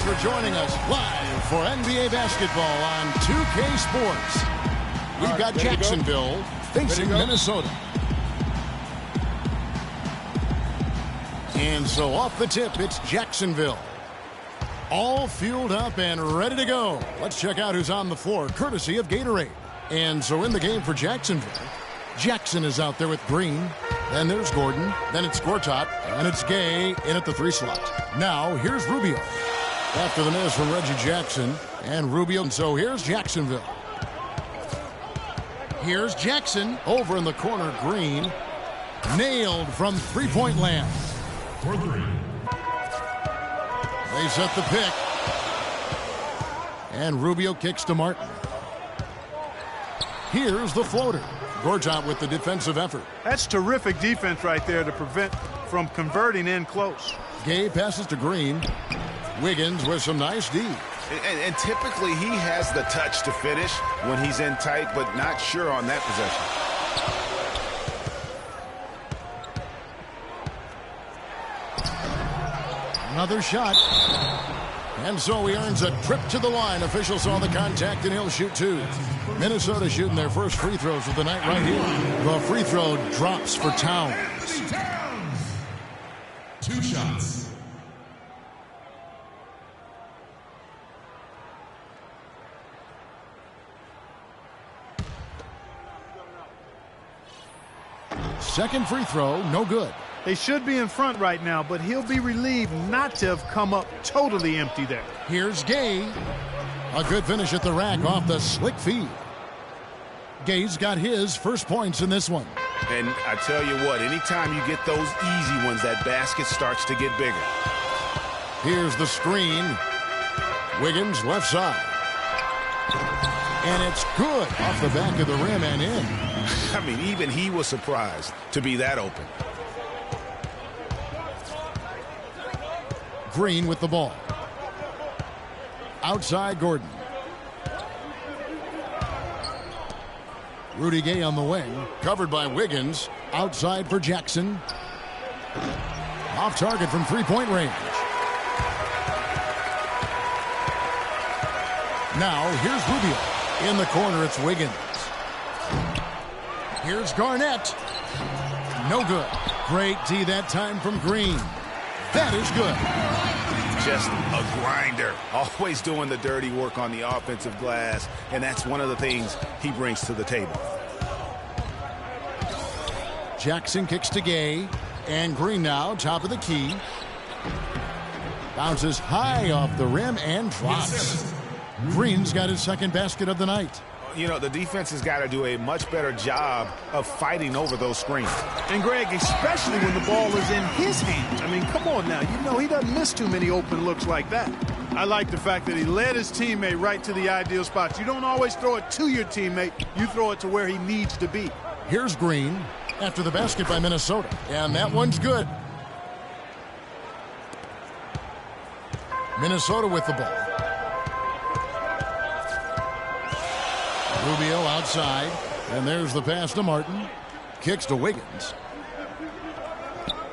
for joining us live for NBA basketball on 2K Sports. We've got Jacksonville facing Minnesota. And so off the tip, it's Jacksonville. All fueled up and ready to go. Let's check out who's on the floor, courtesy of Gatorade. And so in the game for Jacksonville, Jackson is out there with Green. Then there's Gordon. Then it's Gortat. And it's Gay in at the 3 slot. Now here's Rubio. After the miss from Reggie Jackson and Rubio. And so here's Jacksonville. Here's Jackson over in the corner. Green. Nailed from three-point land. For 3. They set the pick. And Rubio kicks to Martin. Here's the floater. Gortat with the defensive effort. That's terrific defense right there to prevent from converting in close. Gay passes to Green. Wiggins with some nice D. And typically he has the touch to finish when he's in tight, but not sure on that possession. Another shot. And so he earns a trip to the line. Official saw the contact and he'll shoot 2. Minnesota shooting their first free throws of the night right here. The free throw drops for Towns. 2 shots. Second free throw, no good. They should be in front right now, but he'll be relieved not to have come up totally empty there. Here's Gay. A good finish at the rack off the slick feed. Gay's got his first points in this one. And I tell you what, anytime you get those easy ones, that basket starts to get bigger. Here's the screen. Wiggins left side. And it's good off the back of the rim and in. I mean, even he was surprised to be that open. Green with the ball. Outside Gordon. Rudy Gay on the wing. Covered by Wiggins. Outside for Jackson. Off target from three-point range. Now here's Rubio. In the corner it's Wiggins. Here's Garnett. No good. Great D that time from Green. That is good. Just a grinder. Always doing the dirty work on the offensive glass. And that's one of the things he brings to the table. Jackson kicks to Gay. And Green now, top of the key. Bounces high off the rim and drops. Green's got his second basket of the night. You know, the defense has got to do a much better job of fighting over those screens. And, Greg, especially when the ball is in his hands. I mean, come on now. You know he doesn't miss too many open looks like that. I like the fact that he led his teammate right to the ideal spots. You don't always throw it to your teammate. You throw it to where he needs to be. Here's Green after the basket by Minnesota. And that one's good. Minnesota with the ball. Rubio outside, and there's the pass to Martin. Kicks to Wiggins.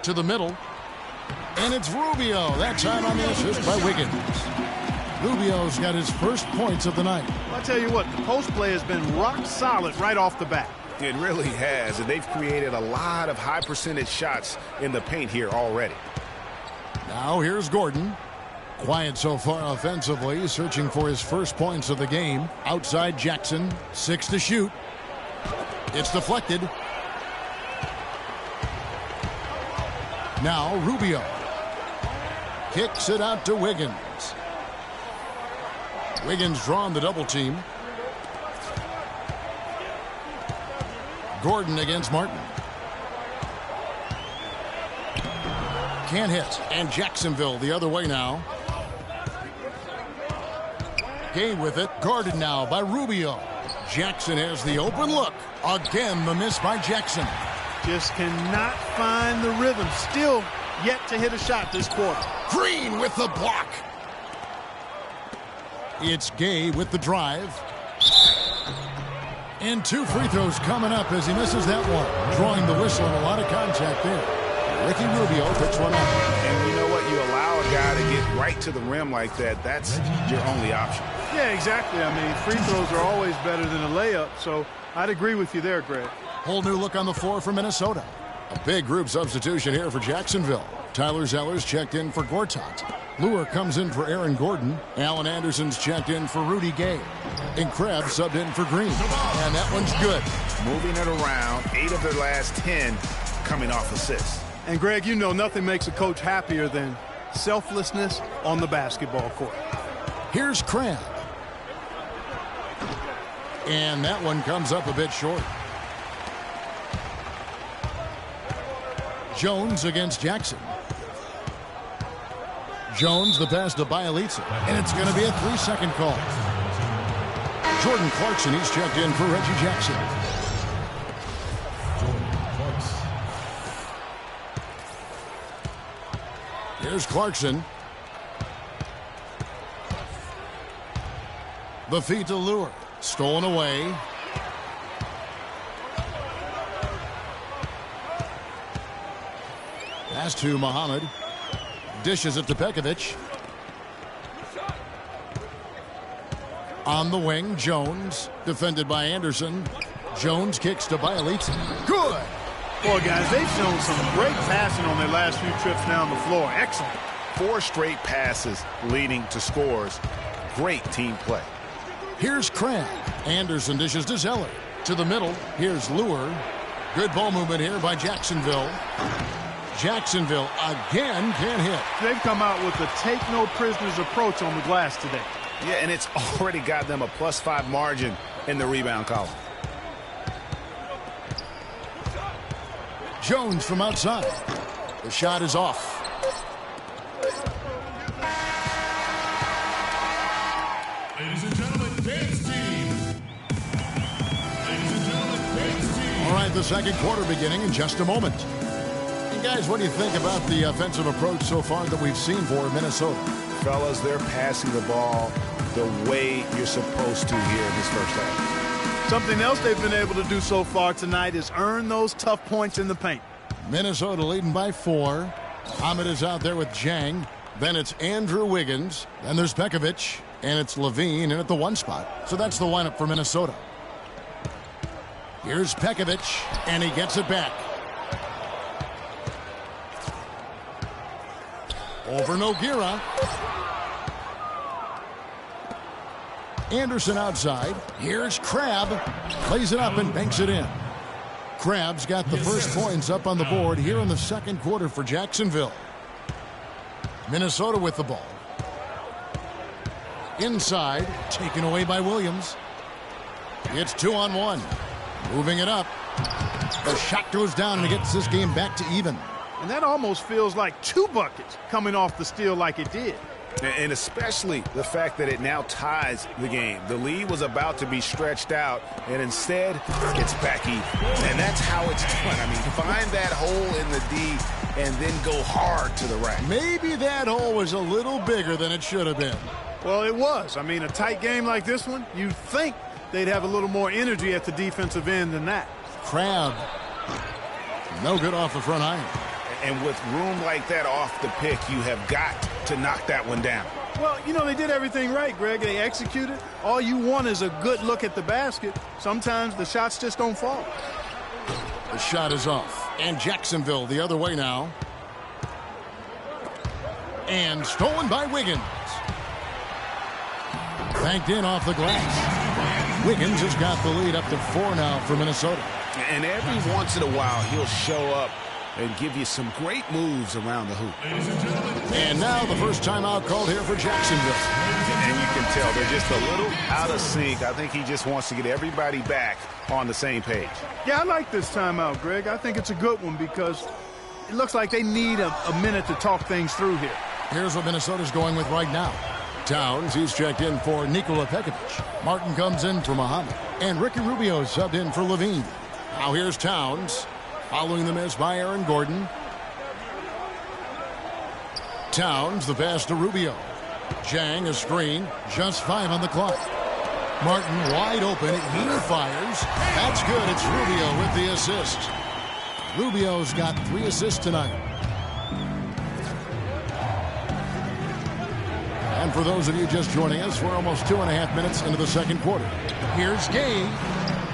To the middle, and it's Rubio. That time on the assist by Wiggins. Rubio's got his first points of the night. I'll tell you what, the post play has been rock solid right off the bat. It really has, and they've created a lot of high percentage shots in the paint here already. Now here's Gordon. Quiet so far offensively, searching for his first points of the game. Outside Jackson, 6 to shoot. It's deflected. Now Rubio. Kicks it out to Wiggins. Wiggins drawn the double team. Gordon against Martin. Can't hit. And Jacksonville the other way now. Gay with it, guarded now by Rubio. Jackson has the open look. Again, the miss by Jackson. Just cannot find the rhythm. Still yet to hit a shot this quarter. Green with the block. It's Gay with the drive. And 2 free throws coming up as he misses that one. Drawing the whistle and a lot of contact there. Ricky Rubio picks one up. And you know what? You allow a guy to get right to the rim like that, that's your only option. Yeah, exactly. I mean, free throws are always better than a layup, so I'd agree with you there, Greg. Whole new look on the floor for Minnesota. A big group substitution here for Jacksonville. Tyler Zeller's checked in for Gortat. Luer comes in for Aaron Gordon. Allen Anderson's checked in for Rudy Gay. And Krebs subbed in for Green. And that one's good. Moving it around, 8 of their last 10 coming off assists. And, Greg, you know nothing makes a coach happier than selflessness on the basketball court. Here's Crabbe. And that one comes up a bit short. Jones against Jackson. Jones, the pass to Bielitsa. And it's going to be a 3-second call. Jordan Clarkson, he's checked in for Reggie Jackson. Here's Clarkson. The feed to Luer. Stolen away. Pass to Muhammad. Dishes it to Pekovic. On the wing, Jones. Defended by Anderson. Jones kicks to Bielitsa. Good! Boy, guys, they've shown some great passing on their last few trips down the floor. Excellent. 4 straight passes leading to scores. Great team play. Here's Crabbe. Anderson dishes to Zeller. To the middle, here's Luer. Good ball movement here by Jacksonville. Jacksonville again can't hit. They've come out with the take-no-prisoners approach on the glass today. Yeah, and it's already got them a +5 margin in the rebound column. Jones from outside. The shot is off. Ladies and gentlemen, dance team. Ladies and gentlemen, dance team. All right, the second quarter beginning in just a moment. And guys, what do you think about the offensive approach so far that we've seen for Minnesota? Fellas, they're passing the ball the way you're supposed to here in this first half. Something else they've been able to do so far tonight is earn those tough points in the paint. Minnesota leading by 4. Ahmed is out there with Jang. Then it's Andrew Wiggins. Then there's Pekovic. And it's Levine in at the 1 spot. So that's the lineup for Minnesota. Here's Pekovic. And he gets it back. Over Nogueira. Anderson outside. Here's Crabbe. Plays it up and banks it in. Crabbe's got the first points up on the board here in the second quarter for Jacksonville. Minnesota with the ball. Inside, taken away by Williams. It's 2-on-1. Moving it up. The shot goes down and it gets this game back to even. And that almost feels like 2 buckets coming off the steal like it did. And especially the fact that it now ties the game. The lead was about to be stretched out, and instead, it's back even. And that's how it's done. I mean, find that hole in the D and then go hard to the rack. Maybe that hole was a little bigger than it should have been. Well, it was. I mean, a tight game like this one, you'd think they'd have a little more energy at the defensive end than that. Crabbe, no good off the front iron. And with room like that off the pick, you have got to knock that one down. Well, you know, they did everything right, Greg. They executed. All you want is a good look at the basket. Sometimes the shots just don't fall. The shot is off. And Jacksonville the other way now. And stolen by Wiggins. Banked in off the glass. Wiggins has got the lead up to 4 now for Minnesota. And every once in a while, he'll show up and give you some great moves around the hoop. And now the first timeout called here for Jacksonville. And you can tell they're just a little out of sync. I think he just wants to get everybody back on the same page. Yeah, I like this timeout, Greg. I think it's a good one because it looks like they need a minute to talk things through here. Here's what Minnesota's going with right now. Towns, he's checked in for Nikola Pekovic. Martin comes in for Muhammad. And Ricky Rubio subbed in for Levine. Now here's Towns. Following the miss by Aaron Gordon. Towns, the pass to Rubio. Jang, a screen. Just 5 on the clock. Martin wide open. He fires. That's good. It's Rubio with the assist. Rubio's got 3 assists tonight. And for those of you just joining us, we're almost 2.5 minutes into the second quarter. Here's Gay.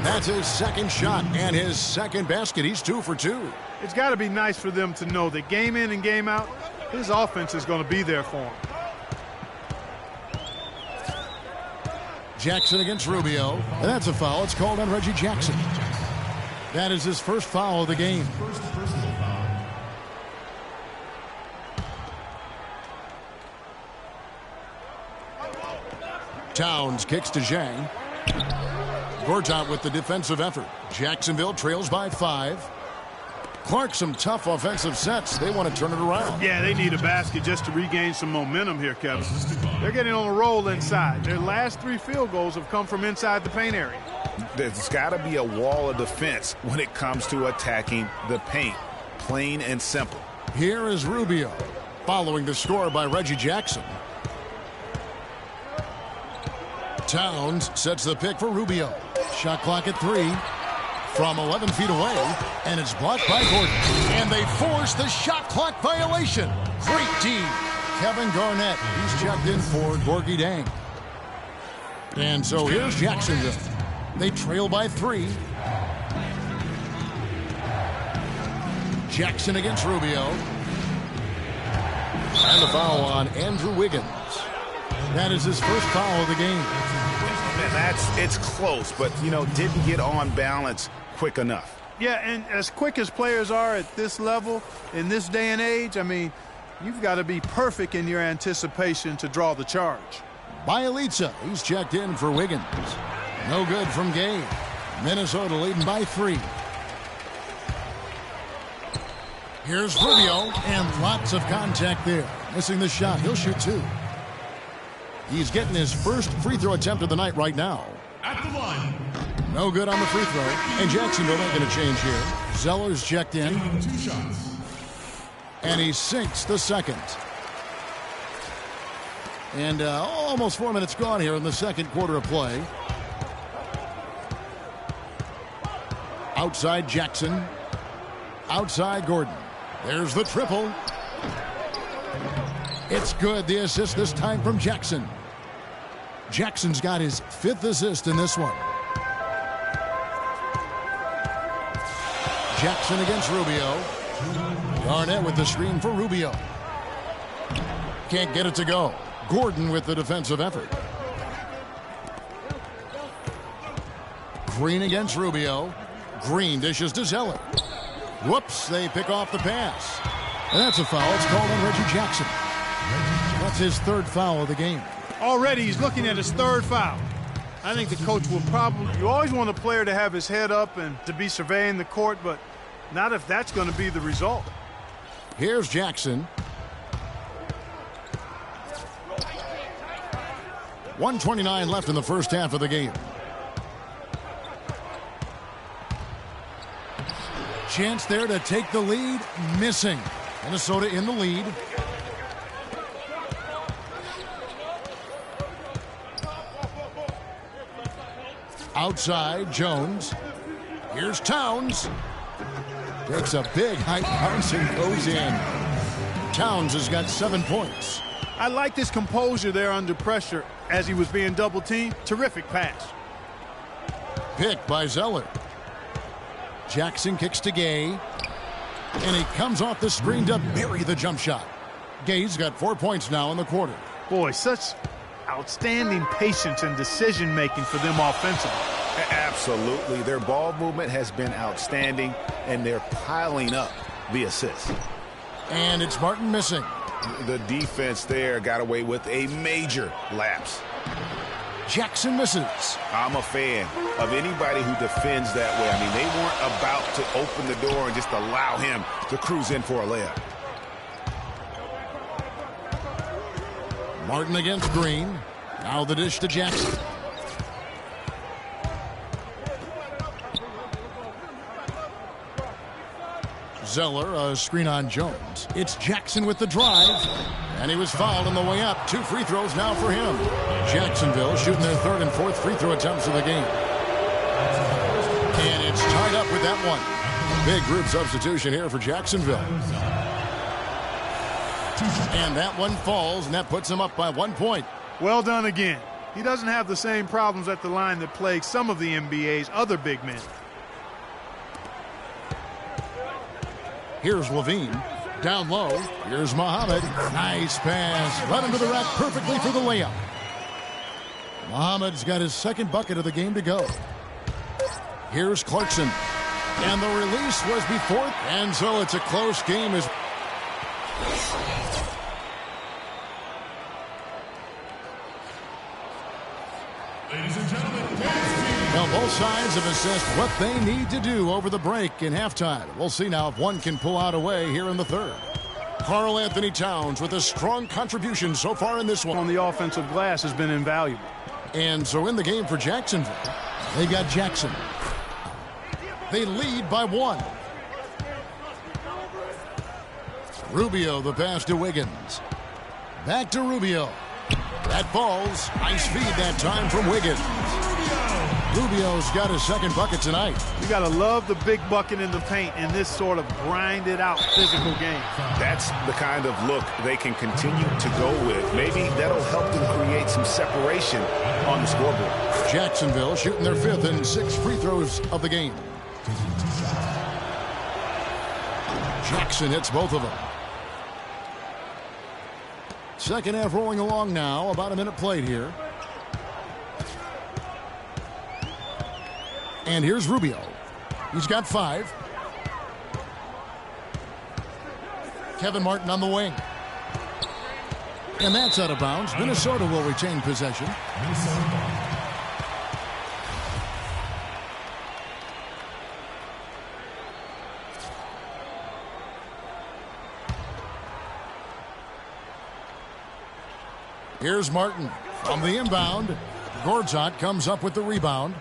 That's his second shot and his second basket. He's 2 for 2. It's got to be nice for them to know that game in and game out, his offense is going to be there for him. Jackson against Rubio. And that's a foul. It's called on Reggie Jackson. That is his first foul of the game. Towns kicks to Zhang. Gortat with the defensive effort. Jacksonville trails by 5. Clark, some tough offensive sets. They want to turn it around. Yeah, they need a basket just to regain some momentum here, Kevin. They're getting on a roll inside. Their last 3 field goals have come from inside the paint area. There's got to be a wall of defense when it comes to attacking the paint. Plain and simple. Here is Rubio, following the score by Reggie Jackson. Towns sets the pick for Rubio. Shot clock at 3. From 11 feet away, and it's blocked by Gordon. And they force the shot clock violation. Great D. Kevin Garnett. He's checked in for Gorgie Dang. And so here's Jacksonville. They trail by 3. Jackson against Rubio. And the foul on Andrew Wiggins. That is his first foul of the game. And it's close, but, didn't get on balance quick enough. Yeah, and as quick as players are at this level, in this day and age, I mean, you've got to be perfect in your anticipation to draw the charge. Bielitsa, he's checked in for Wiggins. No good from Gay. Minnesota leading by 3. Here's Rubio, and lots of contact there. Missing the shot. He'll shoot 2. He's getting his first free throw attempt of the night right now. At the line. No good on the free throw. And Jacksonville making a change here. Zeller's checked in. 2 shots. And he sinks the second. And almost 4 minutes gone here in the second quarter of play. Outside Jackson. Outside Gordon. There's the triple. It's good. The assist this time from Jackson. Jackson's got his 5th assist in this one. Jackson against Rubio. Garnett with the screen for Rubio. Can't get it to go. Gordon with the defensive effort. Green against Rubio. Green dishes to Zeller. Whoops, they pick off the pass. And that's a foul. It's called on Reggie Jackson. That's his 3rd foul of the game. Already he's looking at his 3rd foul. I think the coach will you always want a player to have his head up and to be surveying the court, but not if that's going to be the result. Here's Jackson. 1:29 left in the first half of the game. Chance there to take the lead. Missing. Minnesota in the lead. Outside, Jones. Here's Towns. Takes a big height bounce and goes in. Towns has got 7 points. I like this composure there under pressure as he was being double-teamed. Terrific pass. Pick by Zeller. Jackson kicks to Gay. And he comes off the screen to bury the jump shot. Gay's got 4 points now in the quarter. Boy, such outstanding patience and decision-making for them offensively. Absolutely. Their ball movement has been outstanding, and they're piling up the assists. And it's Martin missing. The defense there got away with a major lapse. Jackson misses. I'm a fan of anybody who defends that way. I mean, they weren't about to open the door and just allow him to cruise in for a layup. Martin against Green. Now the dish to Jackson. Zeller, a screen on Jones. It's Jackson with the drive. And he was fouled on the way up. 2 free throws now for him. Jacksonville shooting their 3rd and 4th free throw attempts of the game. And it's tied up with that one. Big group substitution here for Jacksonville. And that one falls, and that puts him up by 1 point. Well done again. He doesn't have the same problems at the line that plague some of the NBA's other big men. Here's Levine. Down low. Here's Muhammad. Nice pass. Right into the rack perfectly for the layup. Muhammad's got his second bucket of the game to go. Here's Clarkson. And the release was before. And so it's a close game. Ladies and gentlemen, Now both sides have assessed what they need to do over the break in halftime. We'll see now if one can pull out a way here in the third. Karl Anthony Towns with a strong contribution so far in this one. On the offensive glass has been invaluable. And so in the game for Jacksonville, they've got Jackson. They lead by 1. Rubio, the pass to Wiggins. Back to Rubio. That falls. Nice feed that time from Wiggins. Rubio's got his second bucket tonight. You got to love the big bucket in the paint in this sort of grinded-out physical game. That's the kind of look they can continue to go with. Maybe that'll help them create some separation on the scoreboard. Jacksonville shooting their 5th and 6th free throws of the game. Jackson hits both of them. Second half rolling along now. About a minute played here. And here's Rubio. He's got 5. Kevin Martin on the wing. And that's out of bounds. Minnesota will retain possession. Here's Martin from the inbound. Gortat comes up with the rebound.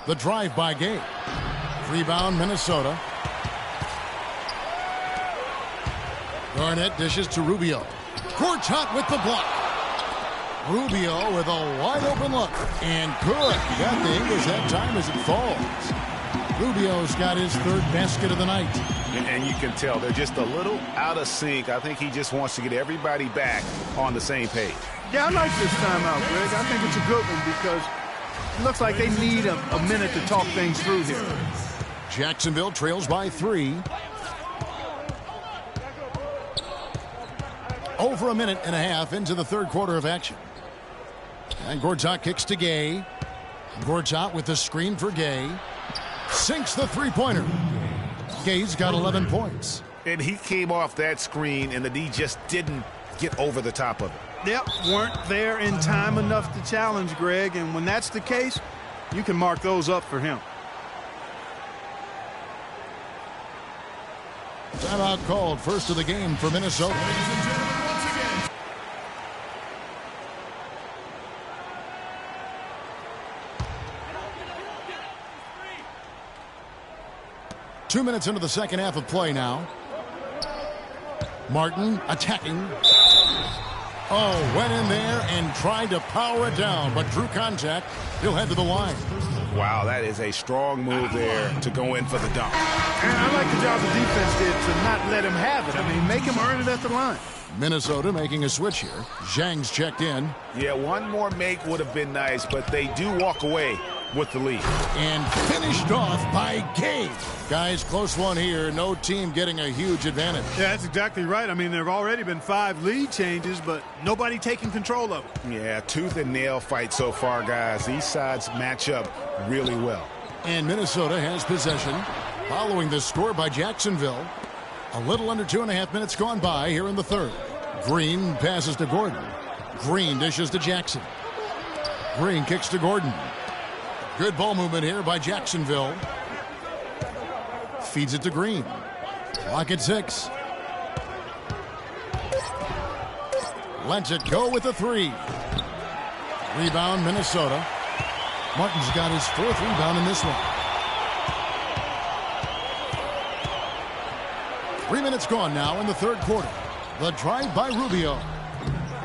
The drive by Gay. Rebound Minnesota. Garnett dishes to Rubio. Gortat with the block. Rubio with a wide open look. And good. He got the English that time as it falls. Rubio's got his 3rd basket of the night. And you can tell they're just a little out of sync. I think he just wants to get everybody back on the same page. Yeah, I like this timeout, Greg. I think it's a good one because it looks like they need a minute to talk things through here. Jacksonville trails by 3. Over a minute and a half into the third quarter of action. And Gortat kicks to Gay. Gortat with the screen for Gay. Sinks the three-pointer. Gay's got 11 points. And he came off that screen, and the D just didn't get over the top of it. Yep, weren't there in time enough to challenge Greg, and when that's the case, you can mark those up for him. Timeout called, first of the game for Minnesota. ladies and gentlemen, once again, 2 minutes into the second half of play now. Martin attacking. Oh, went in there and tried to power it down, but drew contact. He'll head to the line. Wow, that is a strong move there to go in for the dunk. And I like the job the defense did to not let him have it. I mean, make him earn it at the line. Minnesota making a switch here. Zhang's checked in. Yeah, one more make would have been nice, but they do walk away with the lead. And finished off by Gay. Guys, close one here. No team getting a huge advantage. Yeah, that's exactly right. I mean, there have already been 5 lead changes, but nobody taking control of it. Yeah, tooth and nail fight so far, guys. These sides match up really well. And Minnesota has possession following the score by Jacksonville. A little under 2.5 minutes gone by here in the third. Green passes to Gordon. Green dishes to Jackson. Green kicks to Gordon. Good ball movement here by Jacksonville. Feeds it to Green. Clock at 6. Lets it go with a 3. Rebound Minnesota. Martin's got his 4th rebound in this one. 3 minutes gone now in the third quarter. The drive by Rubio.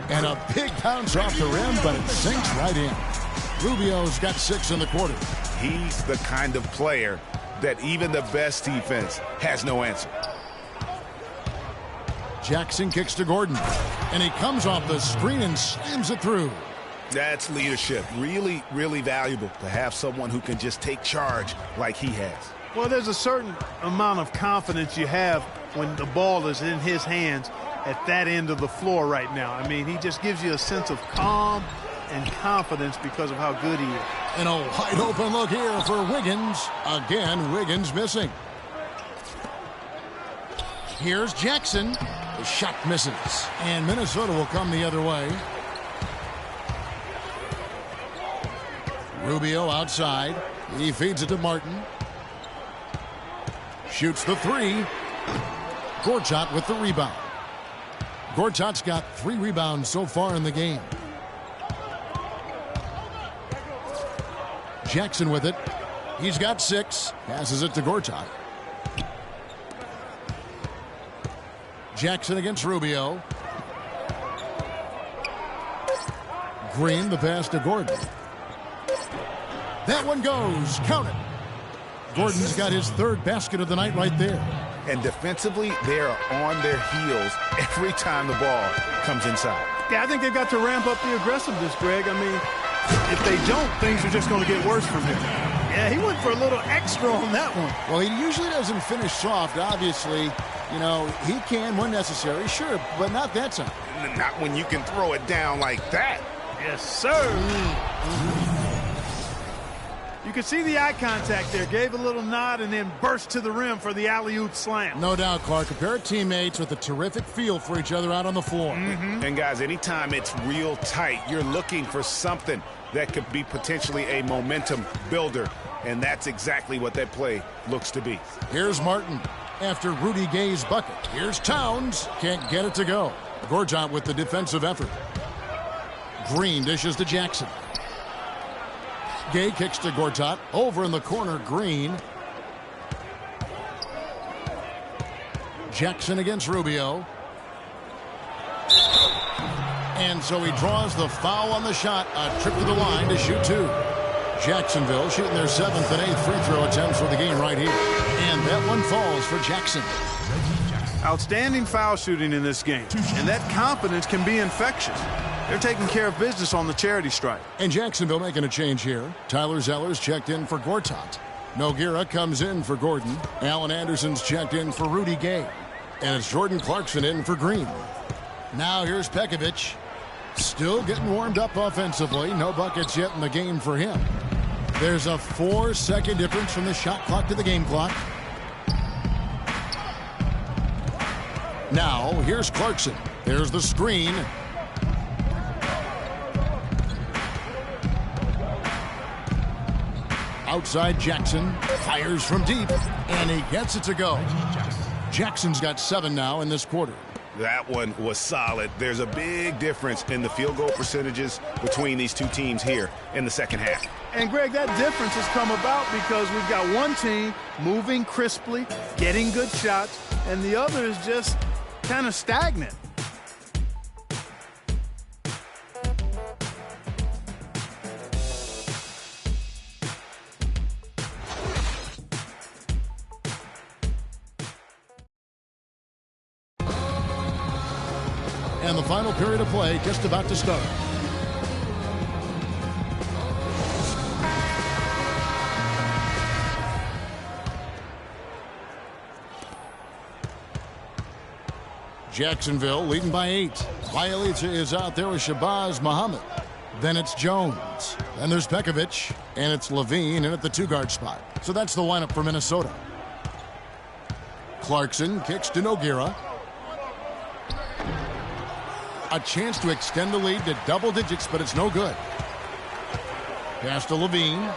And a big bounce off the rim, but it sinks right in. Rubio's got 6 in the quarter. He's the kind of player that even the best defense has no answer. Jackson kicks to Gordon. And he comes off the screen and slams it through. That's leadership. Really, really valuable to have someone who can just take charge like he has. Well, there's a certain amount of confidence you have when the ball is in his hands at that end of the floor right now. I mean, he just gives you a sense of calm and confidence because of how good he is. And a wide open look here for Wiggins. Again, Wiggins missing. Here's Jackson. The shot misses. And Minnesota will come the other way. Rubio outside. He feeds it to Martin. Shoots the three. Gortat with the rebound. Gortat's got 3 rebounds so far in the game. Jackson with it. He's got 6. Passes it to Gortat. Jackson against Rubio. Green, the pass to Gordon. That one goes. Count it. Gordon's got his 3rd basket of the night right there. And defensively, they are on their heels every time the ball comes inside. Yeah, I think they've got to ramp up the aggressiveness, Greg. I mean, if they don't, things are just going to get worse from here. Yeah, he went for a little extra on that one. Well, he usually doesn't finish soft, obviously. You know, he can when necessary, sure, but not that time. Not when you can throw it down like that. Yes, sir. You could see the eye contact there. Gave a little nod and then burst to the rim for the alley-oop slam. No doubt, Clark. A pair of teammates with a terrific feel for each other out on the floor. And, guys, anytime it's real tight, you're looking for something that could be potentially a momentum builder. And that's exactly what that play looks to be. Here's Martin after Rudy Gay's bucket. Here's Towns. Can't get it to go. Gortat with the defensive effort. Green dishes to Jackson. Gay kicks to Gortat. Over in the corner, Green. Jackson against Rubio. And so he draws the foul on the shot. A trip to the line to shoot 2. Jacksonville shooting their 7th and 8th free throw attempts for the game right here. And that one falls for Jackson. Outstanding foul shooting in this game. And that confidence can be infectious. They're taking care of business on the charity stripe. And Jacksonville making a change here. Tyler Zeller's checked in for Gortat. Nogueira comes in for Gordon. Allen Anderson's checked in for Rudy Gay. And it's Jordan Clarkson in for Green. Now here's Pekovic. Still getting warmed up offensively. No buckets yet in the game for him. There's a 4-second difference from the shot clock to the game clock. Now here's Clarkson. There's the screen. Outside Jackson, fires from deep, and he gets it to go. Jackson's got 7 now in this quarter. That one was solid. There's a big difference in the field goal percentages between these two teams here in the second half. And, Greg, that difference has come about because we've got one team moving crisply, getting good shots, and the other is just kind of stagnant. And the final period of play just about to start. Jacksonville leading by 8. Bjelica is out there with Shabazz Muhammad. Then it's Jones. Then there's Pekovic. And it's Levine in at the 2-guard spot. So that's the lineup for Minnesota. Clarkson kicks to Nogueira. A chance to extend the lead to double digits, but it's no good. Pass to Levine.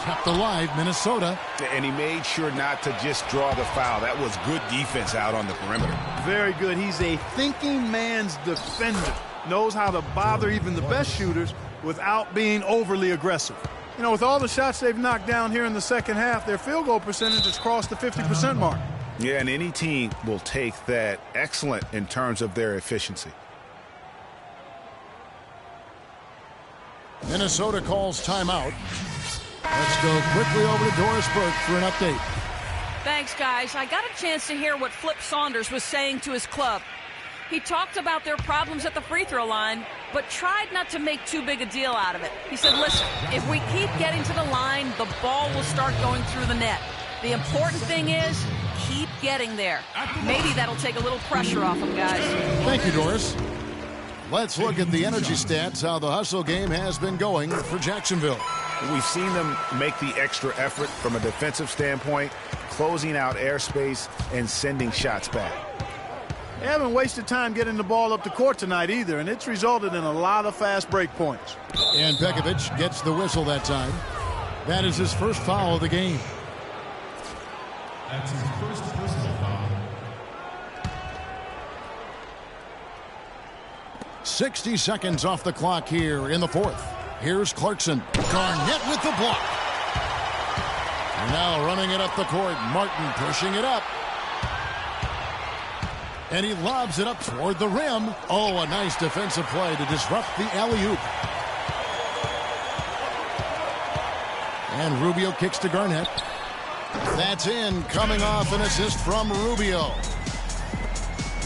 Kept alive, Minnesota. And he made sure not to just draw the foul. That was good defense out on the perimeter. Very good. He's a thinking man's defender. Knows how to bother even the best shooters without being overly aggressive. You know, with all the shots they've knocked down here in the second half, their field goal percentage has crossed the 50% mark. Yeah, and any team will take that excellent in terms of their efficiency. Minnesota calls timeout. Let's go quickly over to Doris Burke for an update. Thanks, guys. I got a chance to hear what Flip Saunders was saying to his club. He talked about their problems at the free throw line, but tried not to make too big a deal out of it. He said, listen, if we keep getting to the line, the ball will start going through the net. The important thing is keep getting there. Maybe that'll take a little pressure off them, guys. Thank you, Doris. Let's look at the energy stats, how the hustle game has been going for Jacksonville. We've seen them make the extra effort from a defensive standpoint, closing out airspace and sending shots back. They haven't wasted time getting the ball up the court tonight either, and it's resulted in a lot of fast break points. And Pekovic gets the whistle that time. That is his first foul of the game. That's his first personal foul. 60 seconds off the clock here in the fourth. Here's Clarkson. Garnett with the block. And now running it up the court. Martin pushing it up. And he lobs it up toward the rim. Oh, a nice defensive play to disrupt the alley-oop. And Rubio kicks to Garnett. That's in, coming off an assist from Rubio.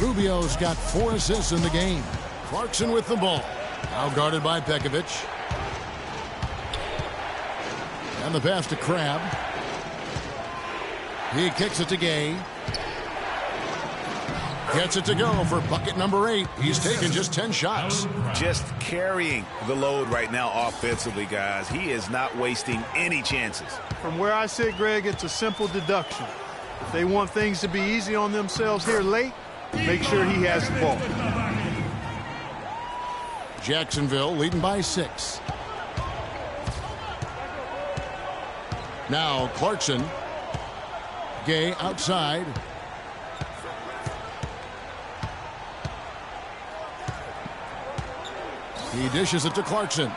Rubio's got 4 assists in the game. Clarkson with the ball. Now guarded by Pekovic. And the pass to Crabbe. He kicks it to Gay. Gets it to go for bucket number 8. He's taken just 10 shots. Just carrying the load right now offensively, guys. He is not wasting any chances. From where I sit, Greg, it's a simple deduction. If they want things to be easy on themselves here late, make sure he has the ball. Jacksonville leading by 6. Now Clarkson. Gay outside. He dishes it to Clarkson.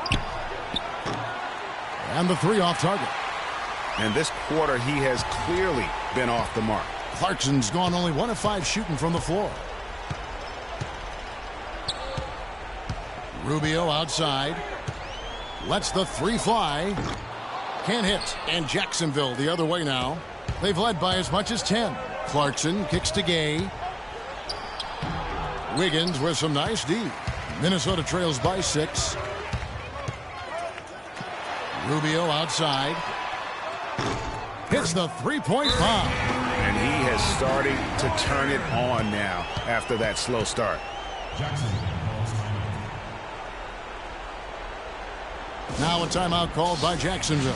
And the 3 off target. And this quarter, he has clearly been off the mark. Clarkson's gone only 1 of 5 shooting from the floor. Rubio outside. Lets the 3 fly. Can't hit. And Jacksonville the other way now. They've led by as much as 10. Clarkson kicks to Gay. Wiggins with some nice D. Minnesota trails by 6. Rubio outside. Hits the 3-point bomb. And he has started to turn it on now after that slow start. Now a timeout called by Jacksonville.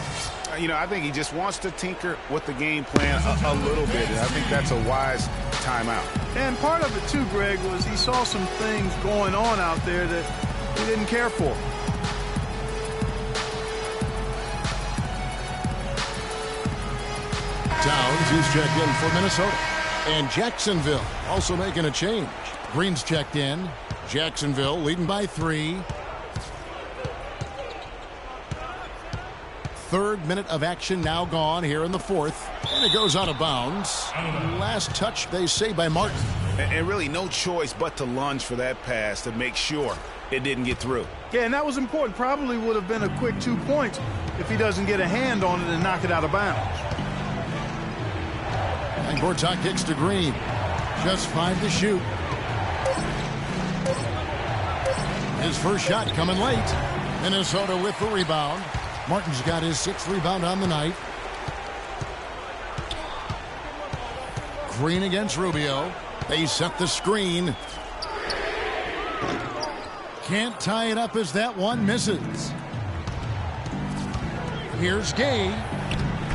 You know, I think he just wants to tinker with the game plan a little bit. And I think that's a wise timeout. And part of it, too, Greg, was he saw some things going on out there that he didn't care for. Towns, he's checked in for Minnesota. And Jacksonville also making a change. Green's checked in. Jacksonville leading by 3. 3rd minute of action now gone here in the 4th. And it goes out of bounds. Last touch, they say, by Martin. And really no choice but to lunge for that pass to make sure it didn't get through. Yeah, and that was important. Probably would have been a quick 2 points if he doesn't get a hand on it and knock it out of bounds. And Gortat kicks to Green. Just 5 to shoot. His first shot coming late. Minnesota with the rebound. Martin's got his 6th rebound on the night. Green against Rubio. They set the screen. Can't tie it up as that one misses. Here's Gay.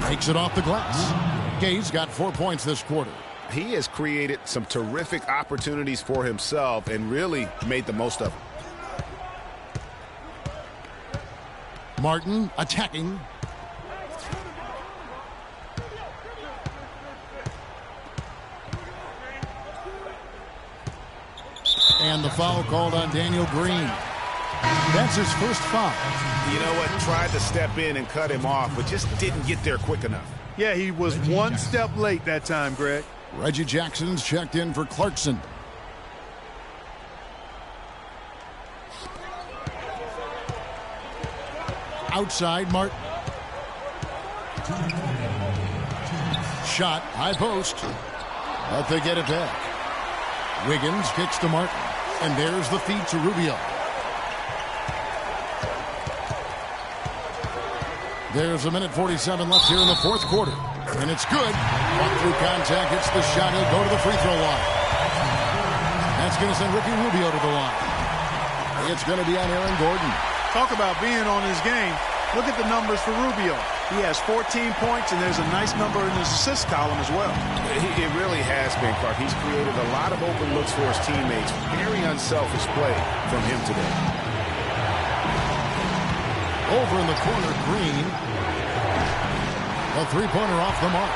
Makes it off the glass. Gay's got 4 points this quarter. He has created some terrific opportunities for himself and really made the most of them. Martin attacking. And the foul called on Daniel Green. That's his first foul. You know what? Tried to step in and cut him off, but just didn't get there quick enough. Yeah, he was one step late that time, Greg. Reggie Jackson's checked in for Clarkson. Outside, Martin. shot, high post. But they get it back. Wiggins kicks to Martin. And there's the feed to Rubio. There's a minute 47 left here in the fourth quarter. And it's good. Walk through contact, hits the shot. He'll go to the free throw line. That's going to send Ricky Rubio to the line. It's going to be on Aaron Gordon. Talk about being on his game. Look at the numbers for Rubio. He has 14 points, and there's a nice number in his assist column as well. It really has been, Clark. He's created a lot of open looks for his teammates. Very unselfish play from him today. Over in the corner, Green. A three-pointer off the mark.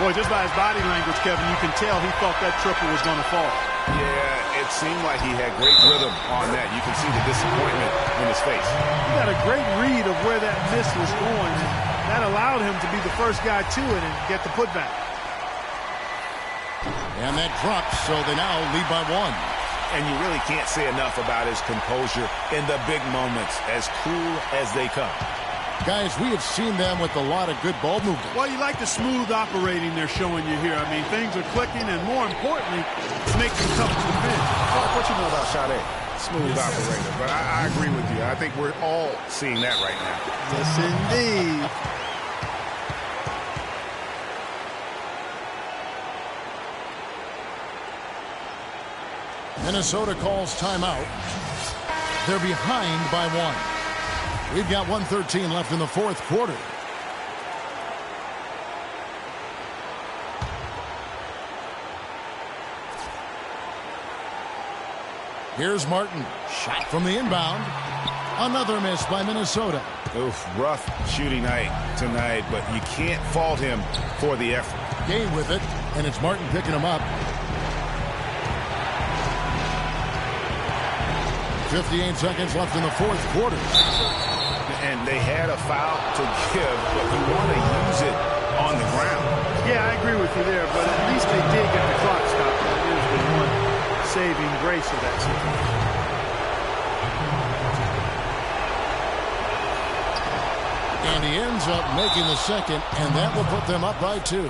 Boy, just by his body language, Kevin, you can tell he thought that triple was going to fall. Yeah, it seemed like he had great rhythm on that. You can see the disappointment in his face. He got a great read of where that miss was going. That allowed him to be the first guy to it and get the putback. And that drops, so they now lead by one. And you really can't say enough about his composure in the big moments, as cool as they come. Guys, we have seen them with a lot of good ball movement. Well, you like the smooth operating they're showing you here. I mean, things are clicking, and more importantly, it's making it tough to defend. What you know about Sade? Smooth operator. But I agree with you. I think we're all seeing that right now. Yes, indeed. Minnesota calls timeout. They're behind by one. We've got 1:13 left in the fourth quarter. Here's Martin. Shot from the inbound. Another miss by Minnesota. Oof, rough shooting night tonight, but you can't fault him for the effort. Gay with it, and it's Martin picking him up. 58 seconds left in the fourth quarter. And they had a foul to give, but you want to use it on the ground. Yeah, I agree with you there, but at least they did get the clock stopped. That is the one saving grace of that situation. And he ends up making the second, and that will put them up by two.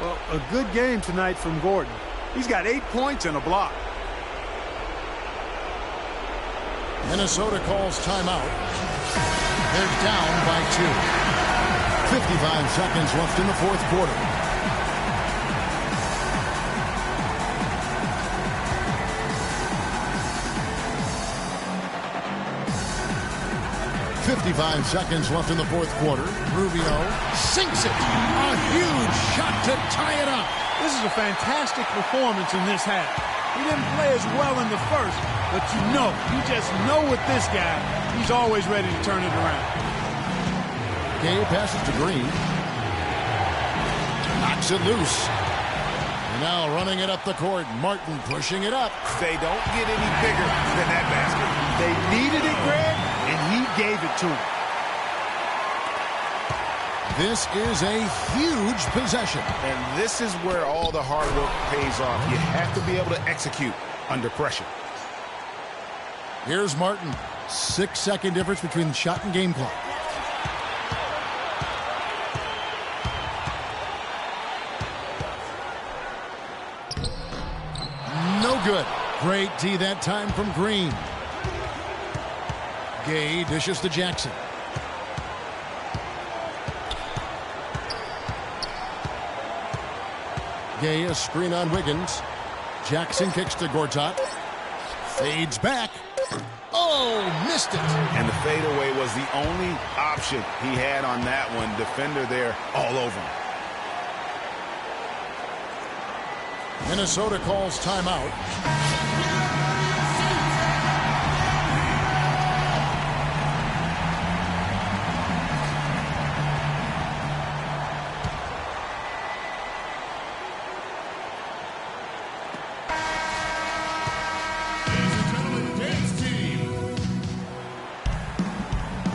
Well, a good game tonight from Gordon. He's got 8 points and a block. Minnesota calls timeout. They're down by two. 55 seconds left in the fourth quarter. .55 seconds left in the fourth quarter. Rubio sinks it. A huge shot to tie it up. This is a fantastic performance in this half. He didn't play as well in the first, but you just know with this guy, he's always ready to turn it around. Gay passes to Green. Knocks it loose. And now running it up the court. Martin pushing it up. They don't get any bigger than that basket. They needed it, Greg, and he gave it to him. This is a huge possession. And this is where all the hard work pays off. You have to be able to execute under pressure. Here's Martin. 6-second difference between the shot and game clock. No good. Great D that time from Green. Gay dishes to Jackson. Gay, a screen on Wiggins. Jackson kicks to Gortat. Fades back. Oh, missed it. And the fadeaway was the only option he had on that one. Defender there all over him. Minnesota calls timeout.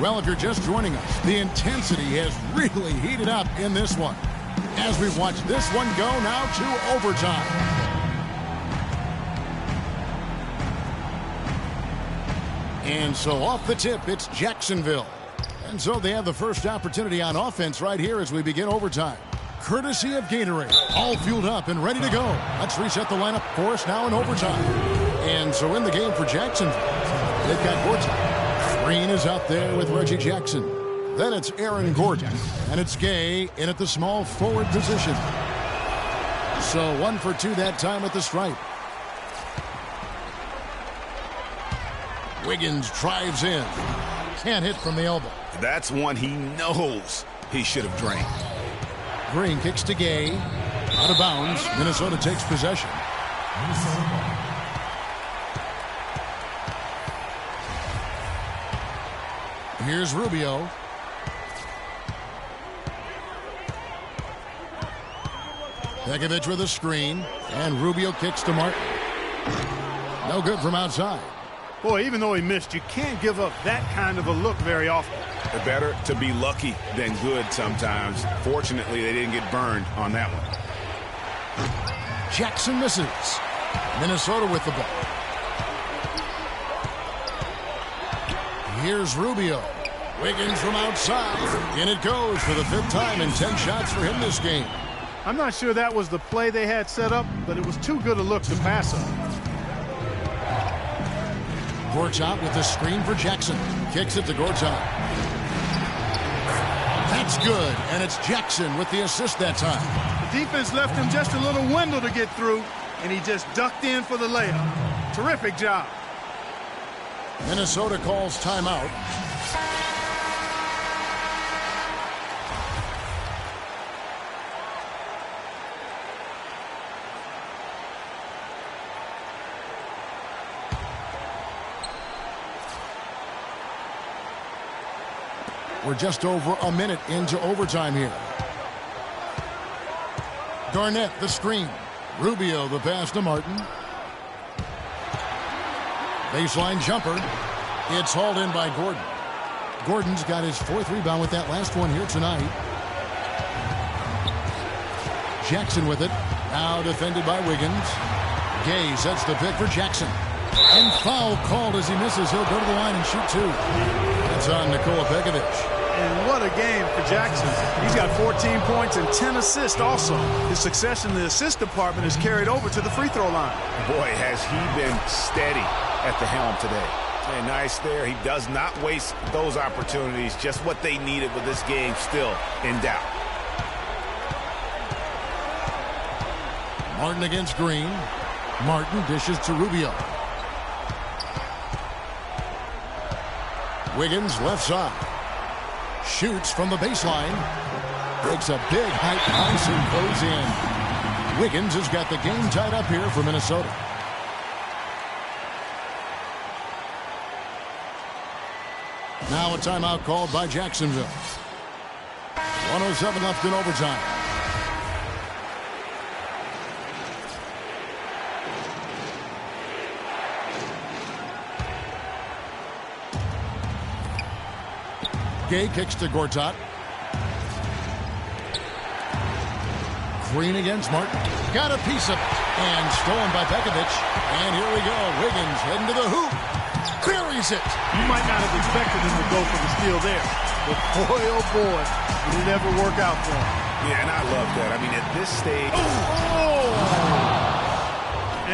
Well, if you're just joining us, the intensity has really heated up in this one. As we watch this one go now to overtime. And so off the tip, it's Jacksonville. And so they have the first opportunity on offense right here as we begin overtime. courtesy of Gatorade. All fueled up and ready to go. Let's reset the lineup for us now in overtime. And so in the game for Jacksonville, they've got Gortat. Green is out there with Reggie Jackson. Then it's Aaron Gordon. And it's Gay in at the small forward position. So 1 for 2 that time at the stripe. Wiggins drives in. Can't hit from the elbow. That's one he knows he should have drained. Green kicks to Gay. Out of bounds. Minnesota takes possession. Here's Rubio. Pekovic with a screen. And Rubio kicks to Martin. No good from outside. Boy, even though he missed, you can't give up that kind of a look very often. Better to be lucky than good sometimes. Fortunately, they didn't get burned on that one. Jackson misses. Minnesota with the ball. Here's Rubio. Wiggins from outside. In it goes for the 5th time and 10 shots for him this game. I'm not sure that was the play they had set up, but it was too good a look to pass up. Gortat with the screen for Jackson. Kicks it to Gortat. That's good, and it's Jackson with the assist that time. The defense left him just a little window to get through, and he just ducked in for the layup. Terrific job. Minnesota calls timeout. We're just over a minute into overtime here. Garnett, the screen. Rubio, the pass to Martin. Baseline jumper. It's hauled in by Gordon. Gordon's got his 4th rebound with that last one here tonight. Jackson with it. Now defended by Wiggins. Gay sets the pick for Jackson. And foul called as he misses. He'll go to the line and shoot 2. That's on Nikola Pekovic. And what a game for Jackson. He's got 14 points and 10 assists also. His success in the assist department is carried over to the free throw line. Boy, has he been steady at the helm today. And nice there. He does not waste those opportunities. Just what they needed with this game still in doubt. Martin against Green. Martin dishes to Rubio. Wiggins left side. Shoots from the baseline. Takes a big height bounce and goes in. Wiggins has got the game tied up here for Minnesota. Now a timeout called by Jacksonville. 1:07 left in overtime. Gay kicks to Gortat. Green against Martin. Got a piece of it. And stolen by Pekovic. And here we go. Wiggins heading to the hoop. Buries it. You might not have expected him to go for the steal there. But boy, oh boy, did it ever work out for him. Yeah, and I love that. I mean, at this stage...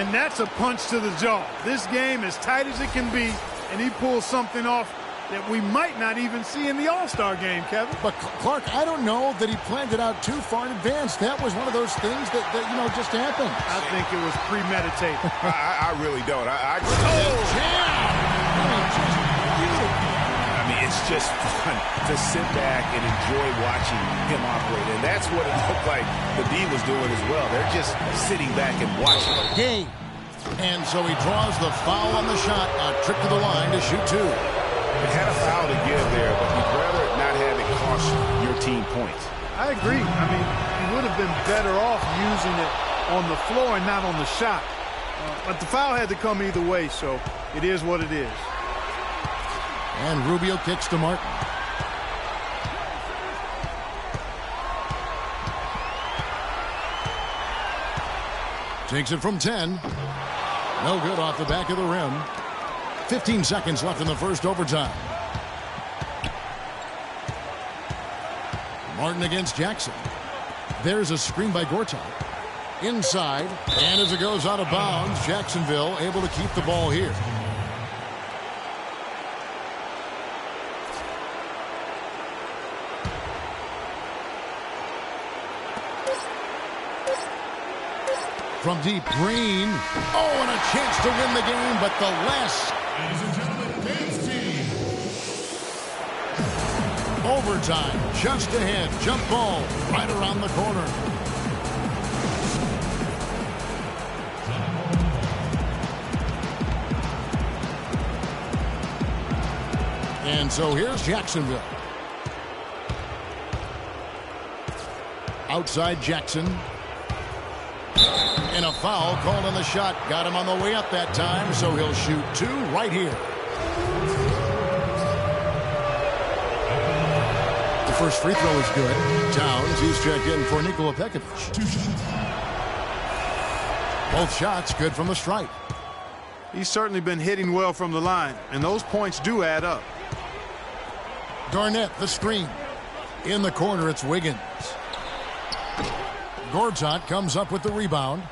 And that's a punch to the jaw. This game as tight as it can be, and he pulls something off that we might not even see in the All-Star game, Kevin. But, Clark, I don't know that he planned it out too far in advance. That was one of those things that just happened. I think it was premeditated. I really don't. I agree. I mean, it's just fun to sit back and enjoy watching him operate. And that's what it looked like the D was doing as well. They're just sitting back and watching. Gay. And so he draws the foul on the shot. A trip to the line to shoot 2. It had a foul to give there, but you'd rather not have it cost your team points. I agree. I mean, he would have been better off using it on the floor and not on the shot. But the foul had to come either way, so it is what it is. And Rubio kicks to Martin. Takes it from 10. No good off the back of the rim. 15 seconds left in the first overtime. Martin against Jackson. There's a screen by Gortat. Inside, and as it goes out of bounds, Jacksonville able to keep the ball here. From deep, Green. Oh, and a chance to win the game, but the last. Ladies and gentlemen, Pens team. Overtime, just ahead. Jump ball, right around the corner. And so here's Jacksonville. Outside Jackson. And a foul called on the shot. Got him on the way up that time, so he'll shoot 2 right here. The first free throw is good. Towns, he's checked in for Nikola Pekovic. 2 shots. Both shots good from the stripe. He's certainly been hitting well from the line, and those points do add up. Garnett, the screen. In the corner, it's Wiggins. Gortat comes up with the rebound.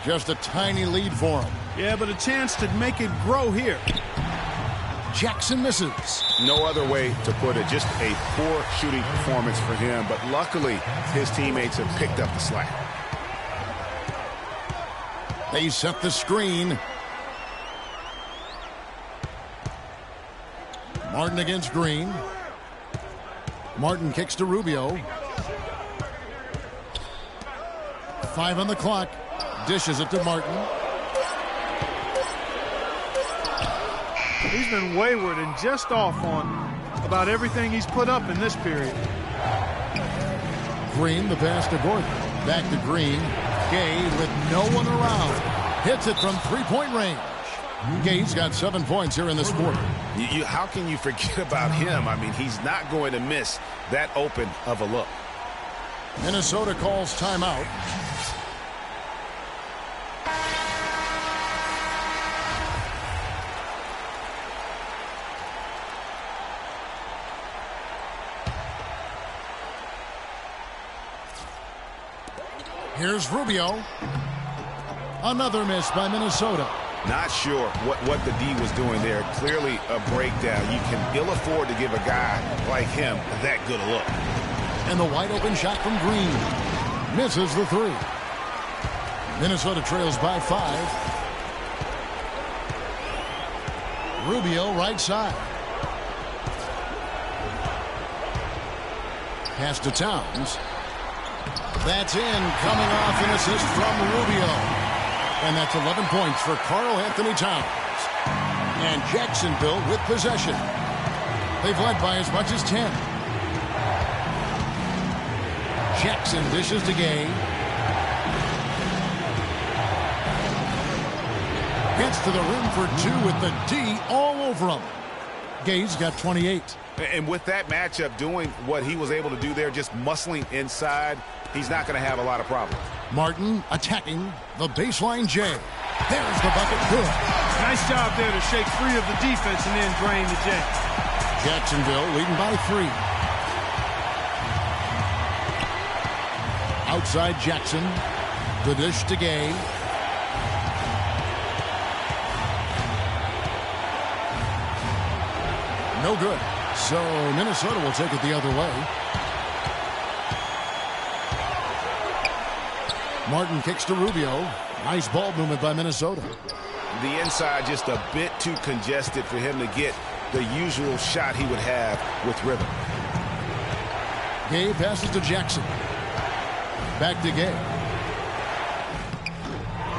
Just a tiny lead for him. Yeah, but a chance to make it grow here. Jackson misses. No other way to put it. Just a poor shooting performance for him, but luckily his teammates have picked up the slack. They set the screen. Martin against Green. Martin kicks to Rubio. 5 on the clock. Dishes it to Martin. He's been wayward and just off on about everything he's put up in this period. Green, the pass to Gordon. Back to Green. Gay with no one around. Hits it from 3-point range. Gay's got 7 points here in this quarter. How can you forget about him? I mean, he's not going to miss that open of a look. Minnesota calls timeout. Here's Rubio. Another miss by Minnesota. Not sure what the D was doing there. Clearly a breakdown. You can ill afford to give a guy like him that good a look. And the wide open shot from Green. Misses the 3. Minnesota trails by 5. Rubio right side. Pass to Towns. That's in. Coming off an assist from Rubio. And that's 11 points for Karl-Anthony Towns. And Jacksonville with possession. They've led by as much as 10. Jackson dishes to Gay. Gets to the rim for 2 with the D all over him. Gay's got 28. And with that matchup, doing what he was able to do there, just muscling inside, he's not going to have a lot of problems. Martin attacking the baseline J. There's the bucket. Good. Nice job there to shake free of the defense and then drain the J. Jacksonville leading by 3. Outside Jackson. The dish to Gay. No good. So Minnesota will take it the other way. Martin kicks to Rubio. Nice ball movement by Minnesota. The inside just a bit too congested for him to get the usual shot he would have with rhythm. Gay passes to Jackson. Back to Gay.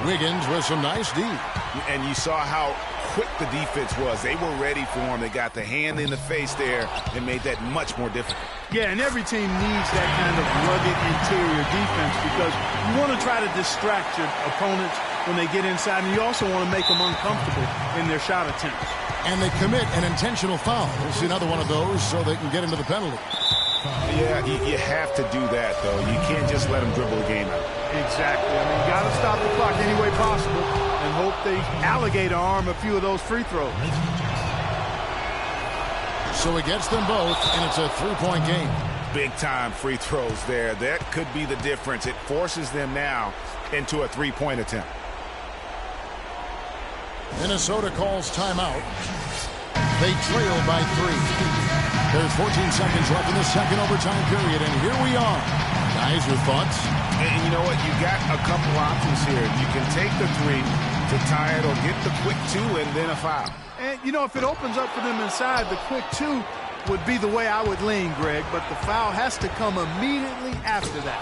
Wiggins with some nice D. And you saw how quick the defense was. They were ready for him. They got the hand in the face there and made that much more difficult. Yeah, and every team needs that kind of rugged interior defense because you want to try to distract your opponents when they get inside, and you also want to make them uncomfortable in their shot attempts. And they commit an intentional foul. We'll see another one of those so they can get into the penalty. Yeah, you have to do that, though. You can't just let them dribble the game out. Exactly. I mean, you got to stop the clock any way possible and hope they alligator arm a few of those free throws. So he gets them both, and it's a 3-point game. big-time free throws there. That could be the difference. It forces them now into a three-point attempt. Minnesota calls timeout. They trail by 3. There's 14 seconds left in the second overtime period, and here we are. Guys, your thoughts? And you know what? You got a couple options here. You can take the 3 to tie it or get the quick 2 and then a foul. And, you know, if it opens up for them inside, the quick 2 would be the way I would lean, Greg, but the foul has to come immediately after that.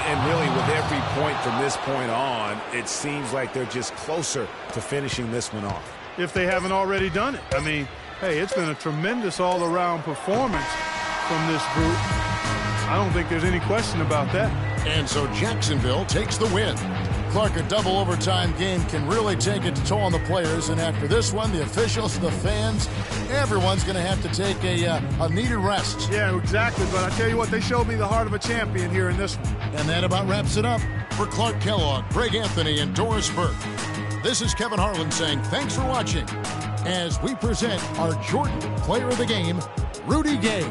And really, with every point from this point on, it seems like they're just closer to finishing this one off. If they haven't already done it. I mean, hey, it's been a tremendous all-around performance from this group. I don't think there's any question about that. And so Jacksonville takes the win. Clark, a double overtime game can really take a toll on the players, and after this one, the officials, the fans, everyone's going to have to take a needed rest. Yeah, exactly, but I tell you what, they showed me the heart of a champion here in this one. And that about wraps it up. For Clark Kellogg, Greg Anthony, and Doris Burke, this is Kevin Harlan saying thanks for watching as we present our Jordan Player of the Game, Rudy Gay.